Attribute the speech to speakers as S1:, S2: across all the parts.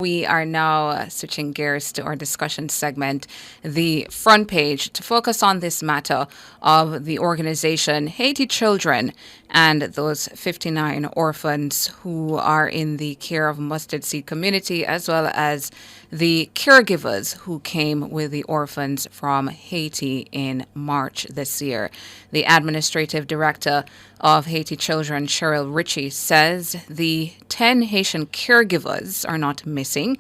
S1: We are now switching gears to our discussion segment, the front page, to focus on this matter of the organization Haiti Children and those 59 orphans who are in the care of Mustard Seed community, as well as the caregivers who came with the orphans from Haiti in March this year. The administrative director of Haiti Children, Cheryl Ritchie, says the 10 Haitian caregivers are not missing.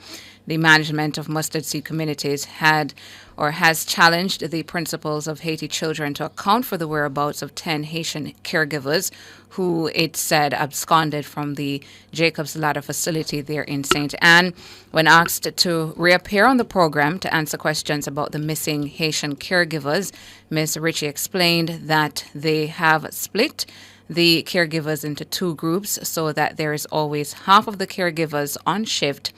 S1: The management of Mustard Seed communities has challenged the principals of Haiti Children to account for the whereabouts of 10 Haitian caregivers who it said absconded from the Jacob's Ladder facility there in St. Anne. When asked to reappear on the program to answer questions about the missing Haitian caregivers, Ms. Ritchie explained that they have split the caregivers into two groups so that there is always half of the caregivers on shift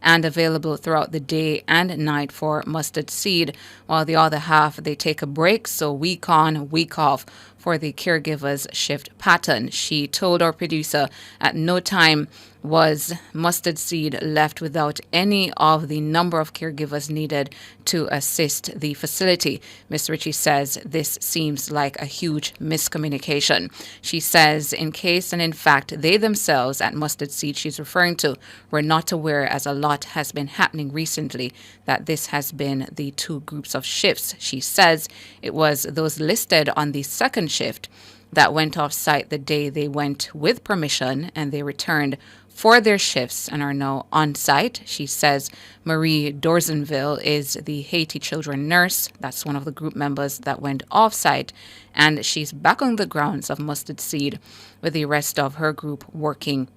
S1: and available throughout the day and night for Mustard Seed, while the other half they take a break, so week on, week off for the caregivers' shift pattern. She told our producer at no time was Mustard Seed left without any of the number of caregivers needed to assist the facility. Ms. Ritchie says this seems like a huge miscommunication. She says in case and in fact they themselves at Mustard Seed she's referring to were not aware, as a lot has been happening recently, that this has been the two groups of shifts. She says it was those listed on the second shift that went off site the day they went with permission, and they returned for their shifts and are now on site. She says Marie Dorzenville is the Haiti Children nurse. That's one of the group members that went off site, and she's back on the grounds of Mustard Seed with the rest of her group working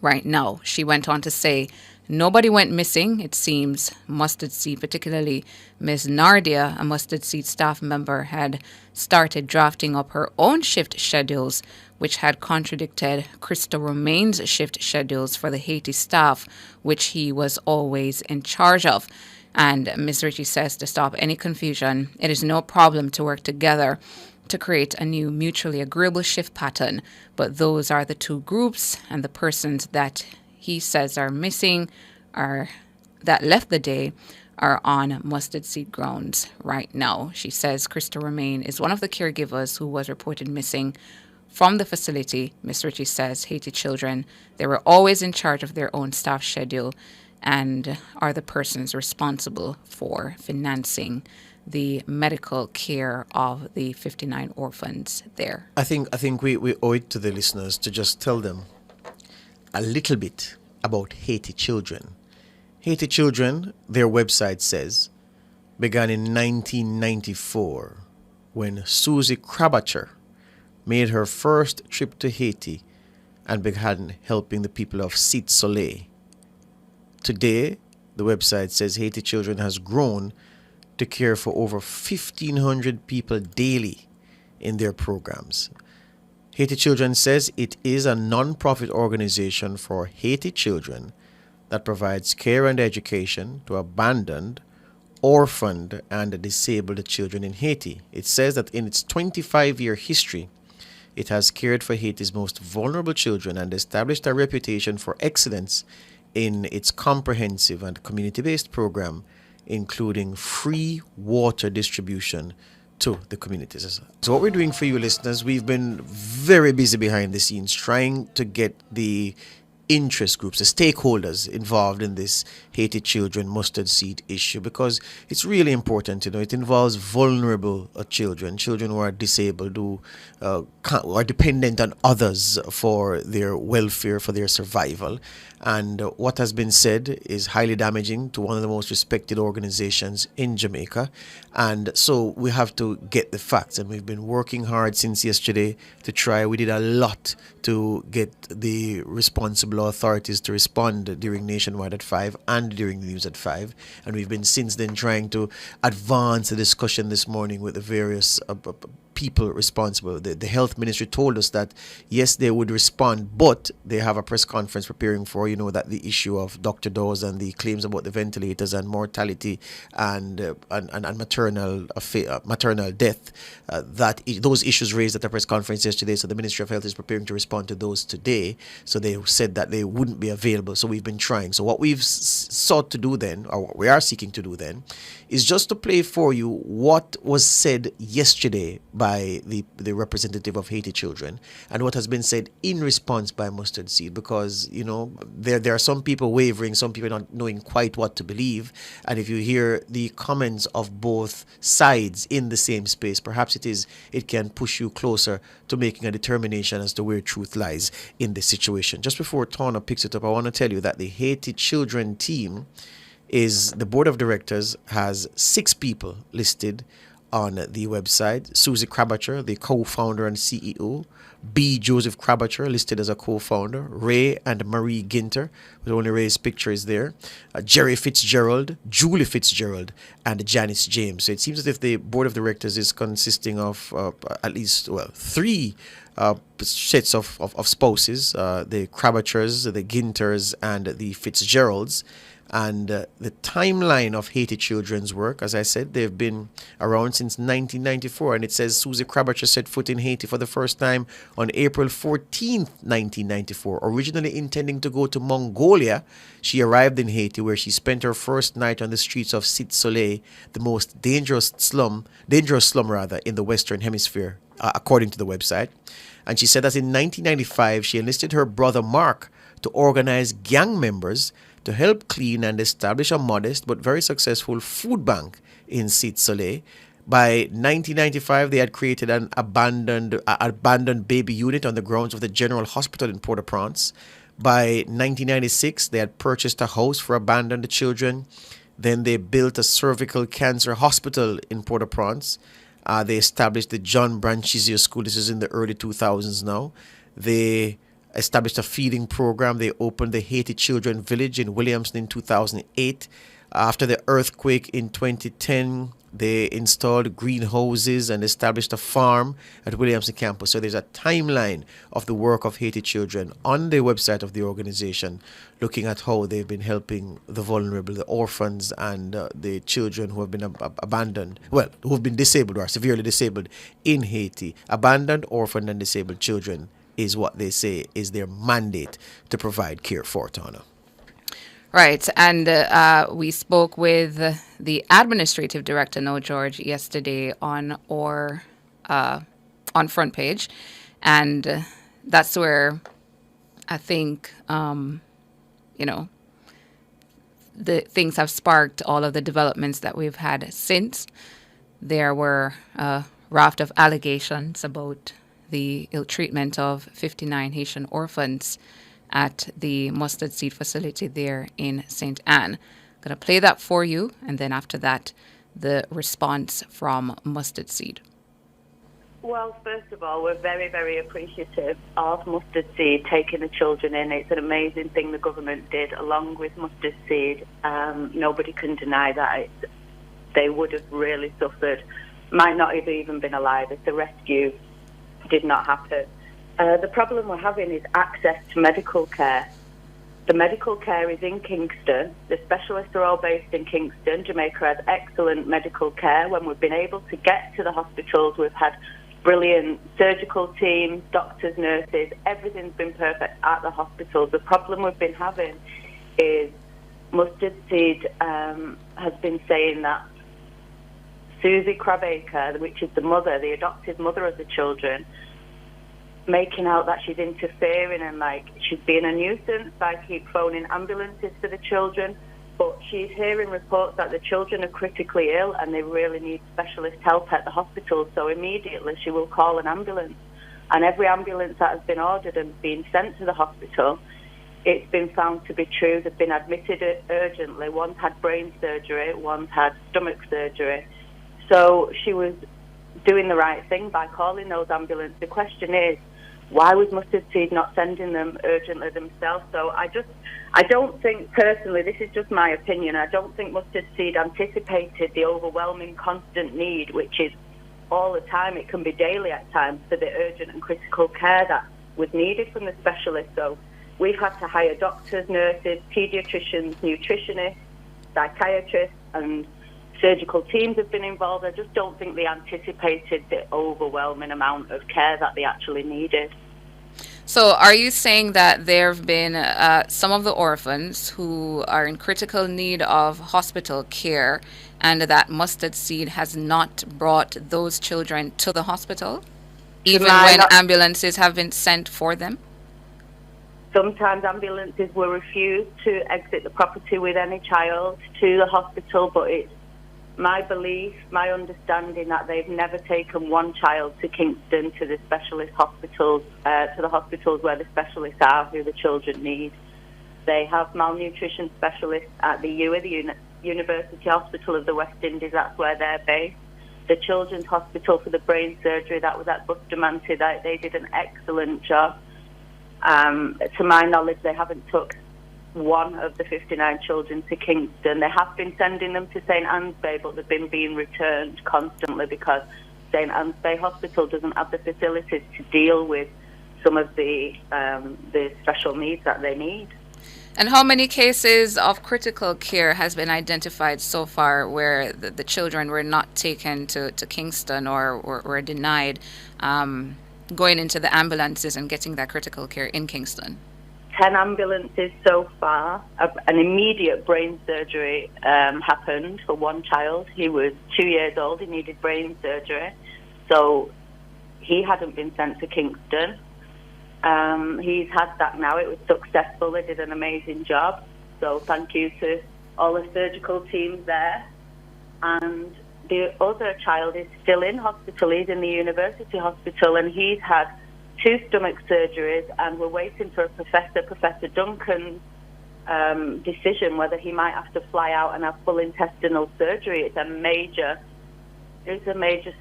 S1: right now. She went on to say nobody went missing, it seems. Mustard Seed, particularly Ms. Nardia, a Mustard Seed staff member, had started drafting up her own shift schedules, which had contradicted Christo Romain's shift schedules for the Haiti staff, which he was always in charge of. And Ms. Ritchie says to stop any confusion, it is no problem to work together to create a new mutually agreeable shift pattern, but those are the two groups, and the persons that he says are missing, are that left the day, are on Mustard Seed grounds right now. She says Krista Romain is one of the caregivers who was reported missing from the facility. Ms. Ritchie says Haiti Children, they were always in charge of their own staff schedule and are the persons responsible for financing the medical care of the 59 orphans there.
S2: I think we owe it to the listeners to just tell them a little bit about Haiti Children. Haiti Children, their website says, began in 1994 when Susie Krabacher made her first trip to Haiti and began helping the people of Cite Soleil. Today, the website says Haiti Children has grown to care for over 1,500 people daily in their programs. Haiti Children says it is a non-profit organization for Haiti children that provides care and education to abandoned, orphaned, and disabled children in Haiti. It says that in its 25-year history, it has cared for Haiti's most vulnerable children and established a reputation for excellence in its comprehensive and community-based program, including free water distribution to the communities. So what we're doing for you listeners, we've been very busy behind the scenes trying to get the interest groups, the stakeholders involved in this Haiti Children Mustard Seed issue, because it's really important. It involves vulnerable children who are disabled, who are dependent on others for their welfare, for their survival. And what has been said is highly damaging to one of the most respected organizations in Jamaica. And so we have to get the facts. And we've been working hard since yesterday to try. We did a lot to get the responsible authorities to respond during Nationwide at 5 and during the news at 5. And we've been since then trying to advance the discussion this morning with the various people responsible. The health ministry told us that yes, they would respond, but they have a press conference preparing for, that the issue of Dr. Dawes and the claims about the ventilators and mortality and maternal death, those issues raised at the press conference yesterday. So the Ministry of Health is preparing to respond to those today. So they said that they wouldn't be available. So we've been trying. So what we've sought to do then, or what we are seeking to do then, is just to play for you what was said yesterday by the representative of Haiti Children and what has been said in response by Mustard Seed, because there are some people wavering, some people not knowing quite what to believe, and if you hear the comments of both sides in the same space, perhaps it can push you closer to making a determination as to where truth lies in this situation. Just before Tawna picks it up, I want to tell you that the Haiti Children team the board of directors has 6 people listed on the website. Susie Krabacher, the co-founder and CEO. B. Joseph Krabacher, listed as a co-founder. Ray and Marie Ginter, with only Ray's picture is there. Jerry Fitzgerald, Julie Fitzgerald, and Janice James. So it seems as if the board of directors is consisting of at least, 3 sets of spouses, the Krabachers, the Ginters, and the Fitzgeralds. And the timeline of Haiti Children's work, as I said, they've been around since 1994. And it says Susie Krabacher set foot in Haiti for the first time on April 14th, 1994. Originally intending to go to Mongolia, she arrived in Haiti, where she spent her first night on the streets of Cité Soleil, the most dangerous slum in the Western Hemisphere, according to the website. And she said that in 1995, she enlisted her brother Mark to organize gang members to help clean and establish a modest but very successful food bank in Cité Soleil. By 1995, they had created an abandoned baby unit on the grounds of the General Hospital in Port-au-Prince. By 1996, they had purchased a house for abandoned children. Then they built a cervical cancer hospital in Port-au-Prince. They established the John Branchizio School. This is in the early 2000s now. They established a feeding program. They opened the Haiti Children Village in Williamson in 2008. After the earthquake in 2010, they installed greenhouses and established a farm at Williamson campus. So there's a timeline of the work of Haiti Children on the website of the organization, looking at how they've been helping the vulnerable, the orphans, and the children who have been abandoned, who have been disabled or severely disabled in Haiti. Abandoned, orphaned, and disabled children is what they say is their mandate to provide care for, Tawna.
S1: Right, and we spoke with the administrative director, No George, yesterday on our on Front Page, and that's where I think the things have sparked all of the developments that we've had since. There were a raft of allegations about the ill treatment of 59 Haitian orphans at the Mustard Seed facility there in St. Anne. I'm going to play that for you, and then after that, the response from Mustard Seed.
S3: Well, first of all, we're very, very appreciative of Mustard Seed taking the children in. It's an amazing thing the government did along with Mustard Seed. Nobody can deny that. They would have really suffered, might not have even been alive if the rescue did not happen. The problem we're having is access to medical care. The medical care is in Kingston. The specialists are all based in Kingston. Jamaica has excellent medical care. When we've been able to get to the hospitals, we've had brilliant surgical teams, doctors, nurses. Everything's been perfect at the hospitals. The problem we've been having is Mustard Seed has been saying that Susie Krabacher, which is the mother, the adoptive mother of the children, making out that she's interfering and she's being a nuisance by keep phoning ambulances for the children. But she's hearing reports that the children are critically ill and they really need specialist help at the hospital. So immediately she will call an ambulance. And every ambulance that has been ordered and been sent to the hospital, it's been found to be true. They've been admitted urgently. One's had brain surgery, one's had stomach surgery. So she was doing the right thing by calling those ambulances. The question is, why was Mustard Seed not sending them urgently themselves? So I don't think, personally, this is just my opinion, I don't think Mustard Seed anticipated the overwhelming constant need, which is all the time. It can be daily at times for the urgent and critical care that was needed from the specialist. So we've had to hire doctors, nurses, paediatricians, nutritionists, psychiatrists, and surgical teams have been involved. I just don't think they anticipated the overwhelming amount of care that they actually needed.
S1: So, are you saying that there have been some of the orphans who are in critical need of hospital care and that Mustard Seed has not brought those children to the hospital, even when ambulances have been sent for them?
S3: Sometimes ambulances were refused to exit the property with any child to the hospital, but it's my belief, my understanding that they've never taken one child to Kingston to the specialist hospitals, to the hospitals where the specialists are, who the children need. They have malnutrition specialists at the UWI, the University Hospital of the West Indies. That's where they're based. The Children's Hospital for the Brain Surgery, that was at Bustamante, they did an excellent job. To my knowledge, they haven't took one of the 59 children to Kingston. They have been sending them to St Anne's Bay, but they've been being returned constantly because St Anne's Bay Hospital doesn't have the facilities to deal with some of the special needs that they need.
S1: And how many cases of critical care has been identified so far where the children were not taken to Kingston or were denied going into the ambulances and getting that critical care in Kingston?
S3: 10 ambulances so far. An immediate brain surgery happened for one child. He was 2 years old. He needed brain surgery. So he hadn't been sent to Kingston. He's had that now. It was successful. They did an amazing job. So thank you to all the surgical teams there. And the other child is still in hospital. He's in the University Hospital, and he's had 2 stomach surgeries, and we're waiting for Professor Duncan's decision whether he might have to fly out and have full intestinal surgery. It's a major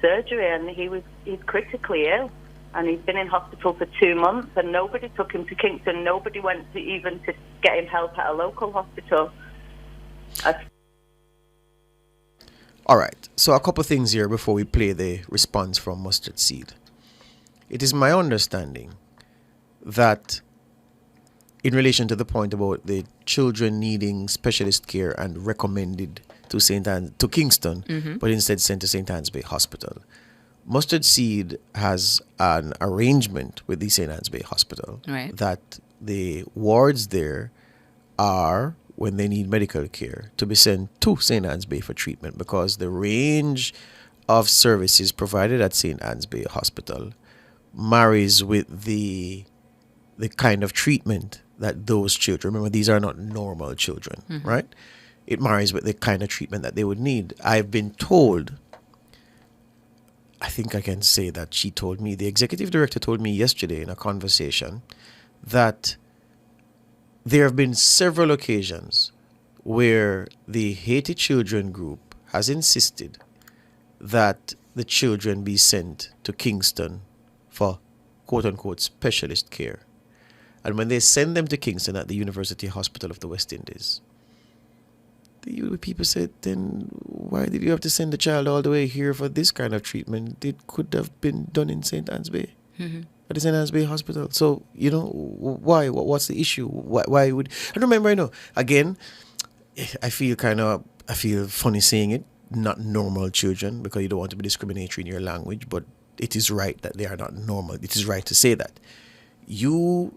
S3: surgery, and he's critically ill, and he's been in hospital for 2 months, and nobody took him to Kingston. Nobody went to even to get him help at a local hospital.
S2: All right, so a couple things here before we play the response from Mustard Seed. It is my understanding that in relation to the point about the children needing specialist care and recommended to Kingston, but instead sent to St. Anne's Bay Hospital, Mustard Seed has an arrangement with the St. Anne's Bay Hospital that the wards there are, when they need medical care, to be sent to St. Anne's Bay for treatment, because the range of services provided at St. Anne's Bay Hospital marries with the kind of treatment that those children, remember, these are not normal children, right? It marries with the kind of treatment that they would need. I've been told, I think I can say that she told me, the executive director told me yesterday in a conversation, that there have been several occasions where the Haiti Children Group has insisted that the children be sent to Kingston for quote-unquote specialist care. And when they send them to Kingston at the University Hospital of the West Indies, the people said, then why did you have to send the child all the way here for this kind of treatment? It could have been done in St. Anne's Bay. At the St. Anne's Bay Hospital. So, why? What's the issue? Why would... I remember, again, I feel funny saying it, not normal children, because you don't want to be discriminatory in your language, but it is right that they are not normal. It is right to say that. You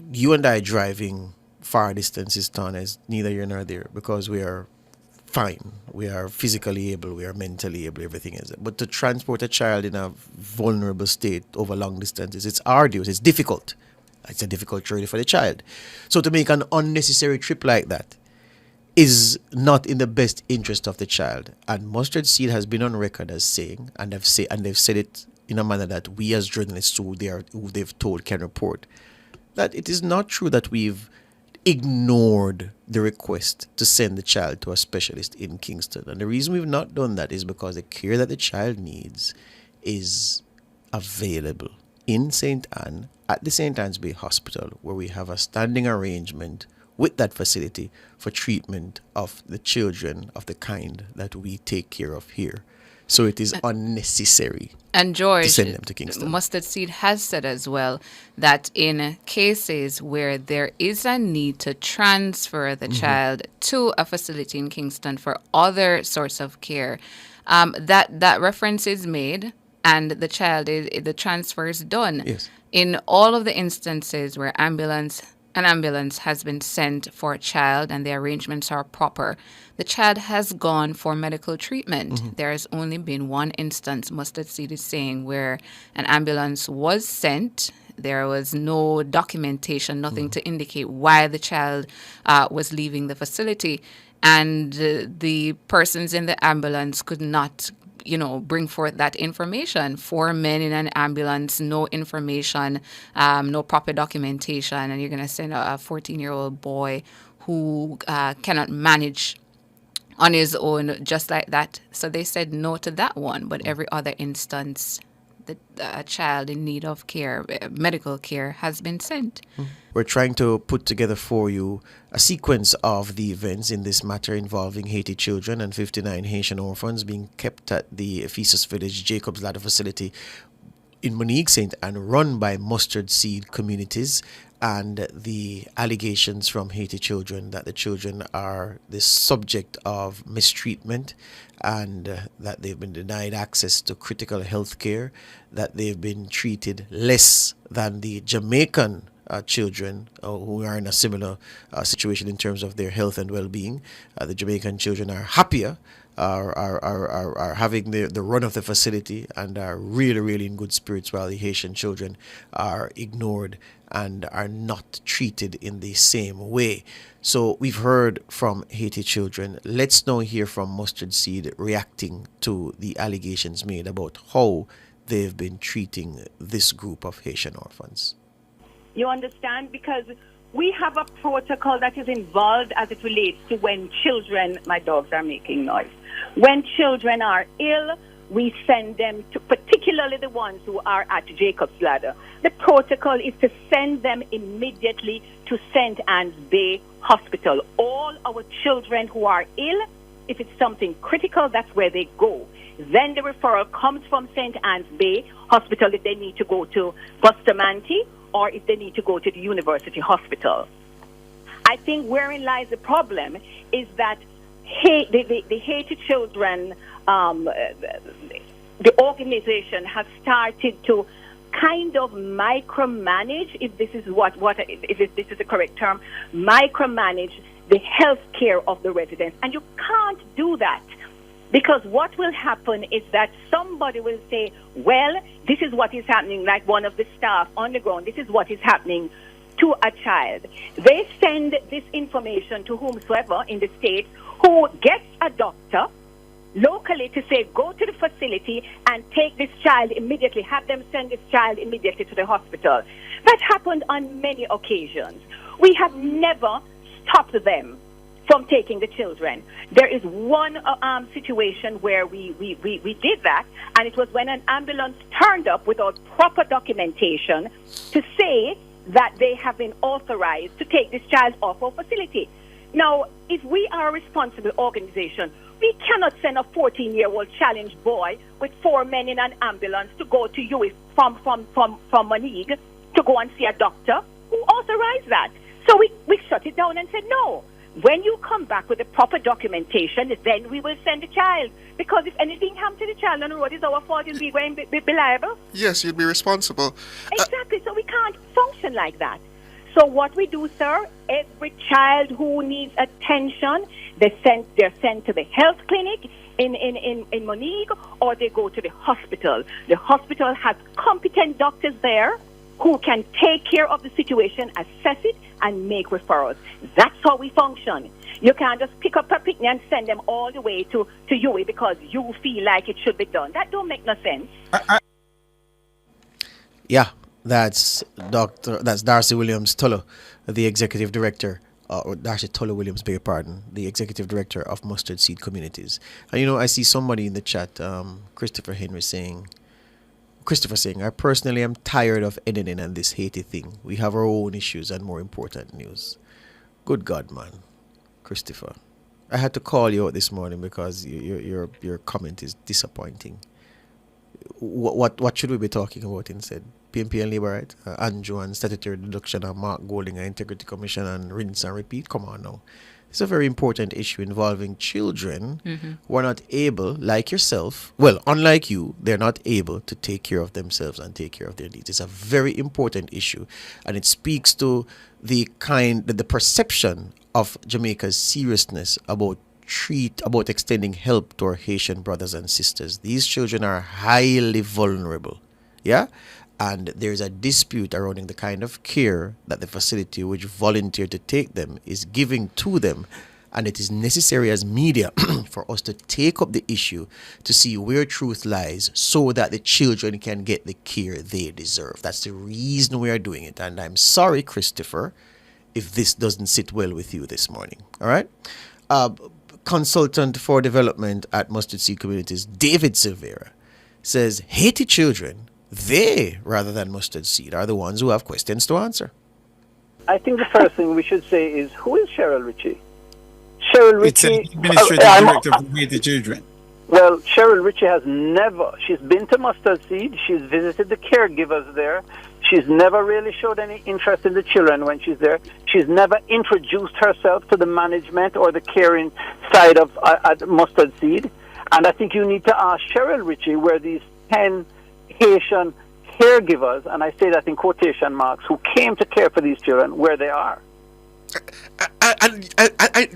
S2: and I driving far distances, Ton, is neither here nor there, because we are fine. We are physically able, we are mentally able, everything is. But to transport a child in a vulnerable state over long distances, it's arduous, it's difficult. It's a difficult journey for the child. So to make an unnecessary trip like that is not in the best interest of the child. And Mustard Seed has been on record as saying, and they've said it in a manner that we as journalists who they've told can report, that it is not true that we've ignored the request to send the child to a specialist in Kingston. And the reason we've not done that is because the care that the child needs is available in St. Anne at the St. Anne's Bay Hospital, where we have a standing arrangement with that facility for treatment of the children of the kind that we take care of here. So it is unnecessary
S1: And
S2: to
S1: George,
S2: send them to Kingston.
S1: Mustard Seed has said as well that in cases where there is a need to transfer the child to a facility in Kingston for other sorts of care, that reference is made and the transfer is done.
S2: Yes.
S1: In all of the instances where an ambulance has been sent for a child and the arrangements are proper, the child has gone for medical treatment. There has only been one instance, Mustard Seed is saying, where an ambulance was sent. There was no documentation, nothing to indicate why the child was leaving the facility. And the persons in the ambulance could not bring forth that information. 4 men in an ambulance, no information, no proper documentation, and you're going to send a 14-year-old boy who cannot manage on his own just like that. So they said no to that one, but every other instance, a child in need of care, medical care, has been sent.
S2: We're trying to put together for you a sequence of the events in this matter involving Haiti children and 59 Haitian orphans being kept at the Ephesus Village Jacob's Ladder facility in Monique St. and run by Mustard Seed Communities, and the allegations from Haiti children that the children are the subject of mistreatment and that they've been denied access to critical health care, that they've been treated less than the Jamaican children who are in a similar situation in terms of their health and well-being. The Jamaican children are happier, are having the run of the facility and are really, really in good spirits, while the Haitian children are ignored and are not treated in the same way. So we've heard from Haiti children. Let's now hear from Mustard Seed reacting to the allegations made about how they've been treating this group of Haitian orphans.
S4: You understand? Because we have a protocol that is involved as it relates to when children, my dogs are making noise, when children are ill, we send them to, particularly the ones who are at Jacob's Ladder. The protocol is to send them immediately to St. Anne's Bay Hospital. All our children who are ill, if it's something critical, that's where they go. Then the referral comes from St. Anne's Bay Hospital if they need to go to Bustamante or if they need to go to the University Hospital. I think wherein lies the problem is that the Haiti children, the organization has started to kind of micromanage, if this is if this is the correct term, micromanage the health care of the residents. And you can't do that, because what will happen is that somebody will say, well, this is what is happening, like one of the staff on the ground, this is what is happening to a child. They send this information to whomsoever in the state who gets a doctor locally to say, go to the facility and take this child immediately, have them send this child immediately to the hospital. That happened on many occasions. We have never stopped them from taking the children. There is one situation where we did that, and it was when an ambulance turned up without proper documentation to say that they have been authorized to take this child off our facility. Now, if we are a responsible organization, we cannot send a 14-year-old challenged boy with 4 men in an ambulance to go to you from Monique to go and see a doctor who authorized that. So we shut it down and said, no. When you come back with the proper documentation, then we will send the child. Because if anything happens to the child on the road, it's our fault. Is we going to be liable?
S5: Yes, you'd be responsible.
S4: Exactly. So we can't function like that. So what we do, sir, every child who needs attention, they're sent to the health clinic in Monique, or they go to the hospital. The hospital has competent doctors there who can take care of the situation, assess it, and make referrals. That's how we function. You can't just pick up a picnic and send them all the way to UWI because you feel like it should be done. That don't make no sense.
S2: Yeah, that's Darcy Williams Tulloh, the executive director, or Darcy Tulloh Williams, beg your pardon, the executive director of Mustard Seed Communities. And I see somebody in the chat, Christopher saying, I personally am tired of editing and this Haiti thing. We have our own issues and more important news. Good God, man. Christopher, I had to call you out this morning because your comment is disappointing. What should we be talking about instead? PMP and Labour, right? Andrew and statutory deduction and Mark Golding and Integrity Commission and rinse and repeat. Come on now. It's a very important issue involving children who are not able, like yourself, well, unlike you, they're not able to take care of themselves and take care of their needs. It's a very important issue, and it speaks to the perception of Jamaica's seriousness about extending help to our Haitian brothers and sisters. These children are highly vulnerable, yeah? And there's a dispute surrounding the kind of care that the facility which volunteered to take them is giving to them. And it is necessary as media for us to take up the issue to see where truth lies so that the children can get the care they deserve. That's the reason we are doing it. And I'm sorry, Christopher, if this doesn't sit well with you this morning. All right? Consultant for Development at Mustard Seed Communities, David Silvera, says Haiti children, they, rather than Mustard Seed, are the ones who have questions to answer.
S5: I think the first thing we should say is, who is Cheryl Ritchie? Cheryl
S6: It's an
S5: Ritchie...
S6: administrative director for Haiti Children.
S5: Well, Cheryl Ritchie has never... She's been to Mustard Seed. She's visited the caregivers there. She's never really showed any interest in the children when she's there. She's never introduced herself to the management or the caring side of at Mustard Seed. And I think you need to ask Cheryl Ritchie where these 10 Haitian caregivers, and I say that in quotation marks, who came to care for these children, where they are.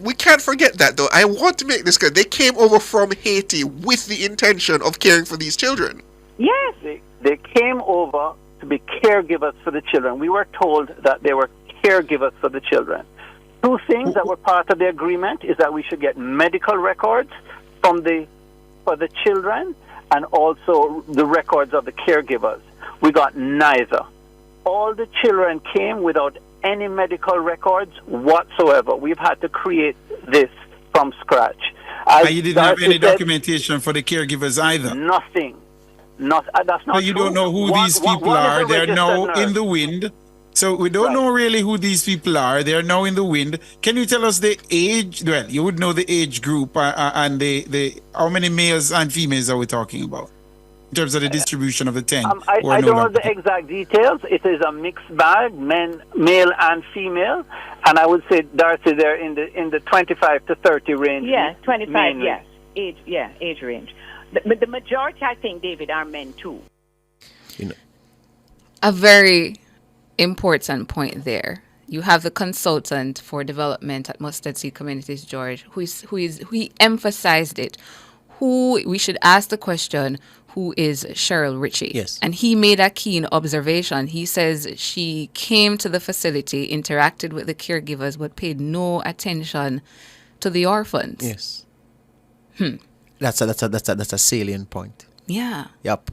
S7: We can't forget that, though. I want to make this clear. They came over from Haiti with the intention of caring for these children.
S5: Yes. They came over to be caregivers for the children. We were told that they were caregivers for the children. Two things that were part of the agreement is that we should get medical records for the children and also the records of the caregivers. We got neither. All the children came without any medical records whatsoever. We've had to create this from scratch.
S6: And you didn't have any documentation for the caregivers either?
S5: Nothing. That's not
S6: so you
S5: true.
S6: don't know who these people are. They're now in the wind. So we don't know really who these people are. They are now in the wind. Can you tell us the age? Well, you would know the age group and the how many males and females are we talking about in terms of the distribution of the 10?
S5: I don't know the exact details. It is a mixed bag, male and female, and I would say, Darcy, they're in the 25 to 30 range.
S4: Yeah, 25.
S5: mainly.
S4: Yes, age range. But the majority, I think, David, are men too.
S1: A very important point there. You have the consultant for development at Mustard Seed Communities, George, who emphasized it. Who we should ask the question, who is Cheryl Ritchie?
S2: Yes.
S1: And he made a keen observation. He says she came to the facility, interacted with the caregivers, but paid no attention to the orphans.
S2: Yes. That's a salient point.
S1: Yeah.
S2: Yep.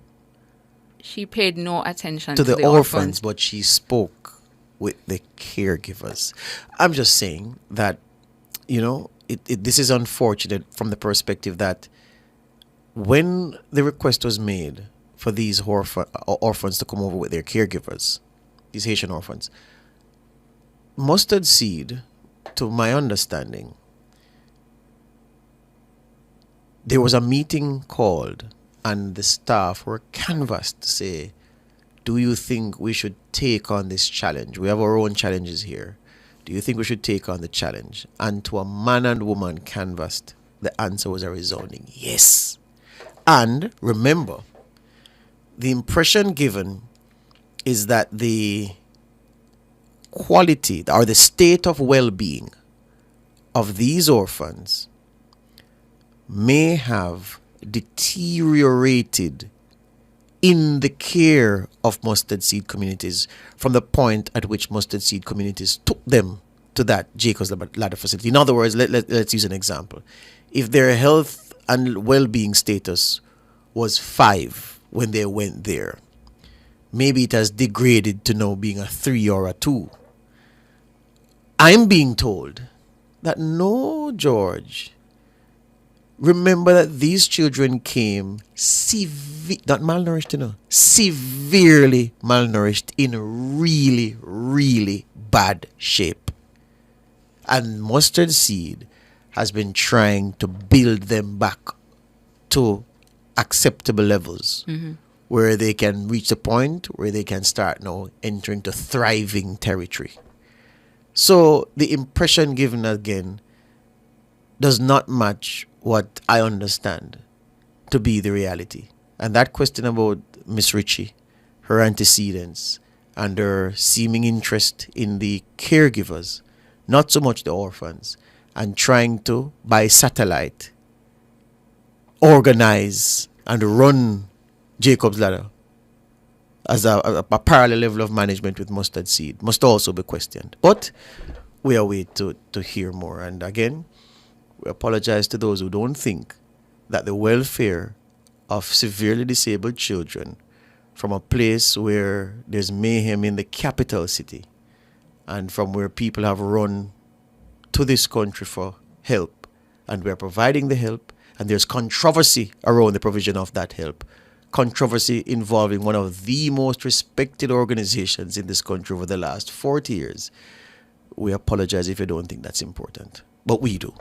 S1: She paid no attention
S2: To the orphans, but she spoke with the caregivers. I'm just saying that, this is unfortunate from the perspective that when the request was made for these orphans to come over with their caregivers, these Haitian orphans, Mustard Seed, to my understanding, there was a meeting called and the staff were canvassed to say, do you think we should take on this challenge? We have our own challenges here. Do you think we should take on the challenge? And to a man and woman canvassed, the answer was a resounding yes. And remember, the impression given is that the quality or the state of well-being of these orphans may have deteriorated in the care of Mustard Seed Communities from the point at which Mustard Seed Communities took them to that Jacob's Ladder facility. In other words, let's use an example. If their health and well-being status was 5 when they went there, maybe it has degraded to now being a 3 or a 2. I'm being told that no, George. Remember that these children came not malnourished, severely malnourished in really, really bad shape. And Mustard Seed has been trying to build them back to acceptable levels where they can reach a point where they can start now entering to thriving territory. So the impression given again does not match what I understand to be the reality. And that question about Miss Ritchie, her antecedents, and her seeming interest in the caregivers, not so much the orphans, and trying to, by satellite, organize and run Jacob's Ladder as a parallel level of management with Mustard Seed must also be questioned. But we await to hear more. And again, we apologize to those who don't think that the welfare of severely disabled children from a place where there's mayhem in the capital city and from where people have run to this country for help, and we're providing the help, and there's controversy around the provision of that help. Controversy involving one of the most respected organizations in this country over the last 40 years. We apologize if you don't think that's important, but we do.